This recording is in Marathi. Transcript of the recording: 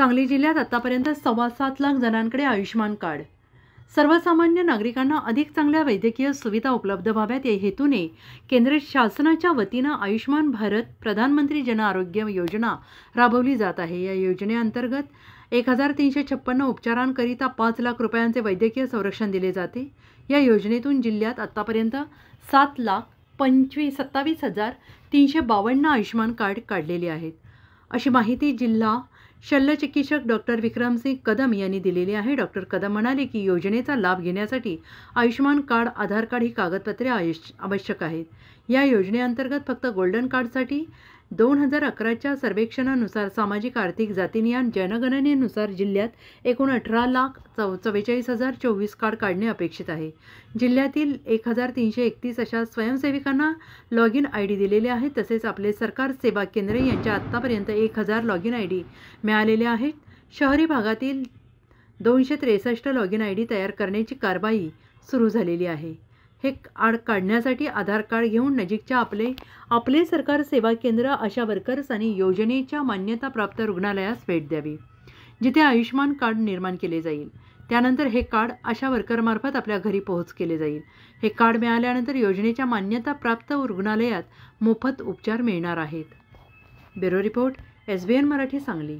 सांगली जिल्ह्यात आतापर्यंत 7.25 लाख जणांकडे आयुष्मान कार्ड। सर्वसामान्य नागरिकांना अधिक चांगल्या वैद्यकीय सुविधा उपलब्ध व्हाव्यात या हेतूने केंद्र शासनाच्या वतीने आयुष्मान भारत प्रधानमंत्री जन आरोग्य योजना राबवली जात आहे। या योजनेअंतर्गत 1356 उपचारांकरिता 5 लाख रुपयांचे वैद्यकीय संरक्षण दिले जाते। या योजनेतून जिल्ह्यात आतापर्यंत 7,27,352 आयुष्मान कार्ड काढलेले आहेत, अशी माहिती जिल्हा शल्यचिकित्सक डॉक्टर विक्रमसिंह कदम यांनी दिलेली आहे। डॉक्टर कदम म्हणाले की योजनेचा लाभ घेण्यासाठी आयुष्मान कार्ड, आधार कार्ड ही कागदपत्रे आवश्यक आहेत। या योजनेअंतर्गत फक्त गोल्डन कार्डसाठी 2011च्या सर्वेक्षणानुसार सामाजिक आर्थिक जातीनिहाय जनगणनेनुसार जिल्ह्यात एकूण 18,44,024 कार्ड काढणे अपेक्षित आहे। जिल्ह्यातील 1,331 अशा स्वयंसेविकांना लॉगिन आयडी दिलेले आहेत। तसेच आपले सरकार सेवा केंद्र यांच्या आतापर्यंत 1000 लॉगिन आयडी मिळालेले आहेत। शहरी भागातील 263 लॉगिन आयडी तयार करण्याची कारवाई सुरू झालेली आहे। हे कार्ड काढण्यासाठी आधार कार्ड घेऊन नजीकच्या आपले सरकार सेवा केंद्र, आशा वर्कर्स आणि योजनेच्या मान्यताप्राप्त रुग्णालयास भेट द्यावी, जिथे आयुष्मान कार्ड निर्माण केले जाईल। त्यानंतर हे कार्ड आशा वर्करमार्फत आपल्या घरी पोहोच केले जाईल। हे कार्ड मिळाल्यानंतर योजनेच्या मान्यताप्राप्त रुग्णालयात मोफत उपचार मिळणार आहेत। Bureau report, SBN Marathi, Sangli.